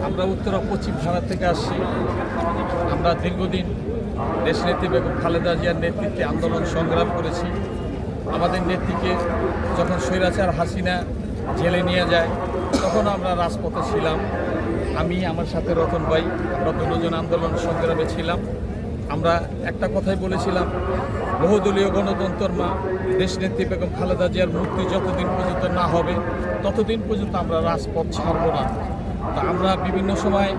আমরা উত্তরা পশ্চিম থানা থেকে আসছি। আমরা দীর্ঘদিন দেশনেত্রী বেগম খালেদা জিয়ার নেতৃত্বে আন্দোলন সংগ্রাম করেছি। আমাদের নেত্রীকে যখন স্বৈরাচার হাসিনা জেলে নিয়ে যায় তখন আমরা রাজপথে ছিলাম। আমি, আমার সাথে রতন ভাই, আমরা দুজন আন্দোলন সংগ্রামে ছিলাম। আমরা একটা কথাই বলেছিলাম, বহুদলীয় গণতন্ত্রের মা দেশনেত্রী বেগম খালেদা জিয়ার মুক্তি যতদিন পর্যন্ত না হবে ততদিন পর্যন্ত আমরা রাজপথ ছাড়ব না। তা আমরা বিভিন্ন সময়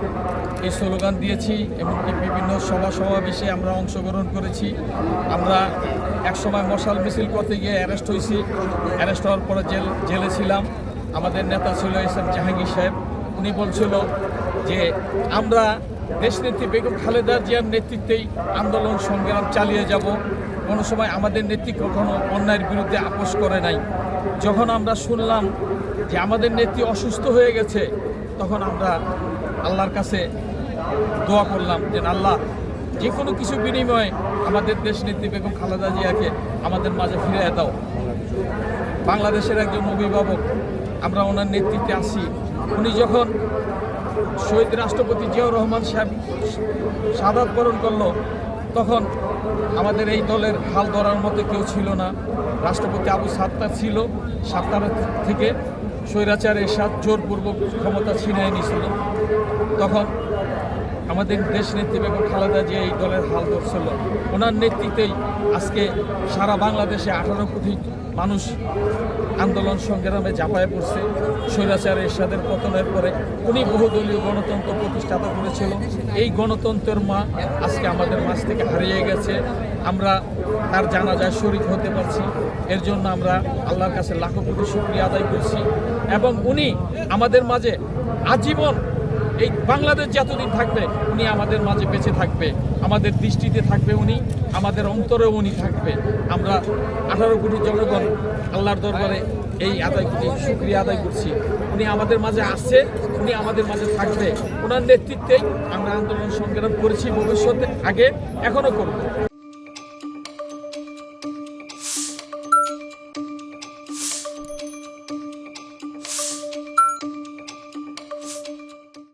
এই স্লোগান দিয়েছি, এমনকি বিভিন্ন সমাবেশে আমরা অংশগ্রহণ করেছি। আমরা একসময় মশাল মিছিল করতে গিয়ে অ্যারেস্ট হয়েছি। অ্যারেস্ট হওয়ার পরে জেলে ছিলাম। আমাদের নেতা ছিল এস.এম. জাহাঙ্গীর সাহেব। উনি বলছিল যে আমরা দেশনেত্রী বেগম খালেদা জিয়ার নেতৃত্বেই আন্দোলন সংগ্রাম চালিয়ে যাব। কোনো সময় আমাদের নেত্রী কখনো অন্যায়ের বিরুদ্ধে আপোষ করে নাই। যখন আমরা শুনলাম যে আমাদের নেত্রী অসুস্থ হয়ে গেছে তখন আমরা আল্লাহর কাছে দোয়া করলাম যে আল্লাহ, যে কোনো কিছু বিনিময়ে আমাদের দেশনেত্রী বেগম খালেদা জিয়াকে আমাদের মাঝে ফিরে দাও। বাংলাদেশের একজন অভিভাবক, আমরা ওনার নেতৃত্বে আসি। উনি যখন শহীদ রাষ্ট্রপতি জিয়াউর রহমান সাহেব শাহাদাত বরণ করলো তখন আমাদের এই দলের হাল ধরার মতো কেউ ছিল না। রাষ্ট্রপতি আবু সাত্তার ছিল, সাত্তার থেকে স্বৈরাচার এরশাদ জোরপূর্বক ক্ষমতা ছিনিয়ে নিয়েছিল। তখন আমাদের দেশনেত্রী বেগম খালেদা জিয়া এই দলের হাল ধরছিল। ওনার নেতৃত্বেই আজকে সারা বাংলাদেশে 18 কোটি মানুষ আন্দোলন সংগ্রামে ঝাঁপায় পড়ছে। স্বৈরাচার এরশাদের পতনের পরে উনি বহুদলীয় গণতন্ত্র প্রতিষ্ঠাতা করেছিল। এই গণতন্ত্রের মা আজকে আমাদের মাঝ থেকে হারিয়ে গেছে। আমরা তার জানাজায় শরীক হতে পারছি, এর জন্য আমরা আল্লাহর কাছে লাখো কোটি শুকরিয়া আদায় করছি। এবং উনি আমাদের মাঝে আজীবন, এই বাংলাদেশ যতদিন থাকবে উনি আমাদের মাঝে বেঁচে থাকবে, আমাদের দৃষ্টিতে থাকবে উনি, আমাদের অন্তরেও উনি থাকবে। আমরা 18 কোটি জনগণ আল্লাহর দরবারে এই শুকরিয়া আদায় করছি। উনি আমাদের মাঝে আসছে, উনি আমাদের মাঝে থাকবে। ওনার নেতৃত্বেই আমরা আন্দোলন সংগ্রাম করেছি, ভবিষ্যতে আগে এখনও করব।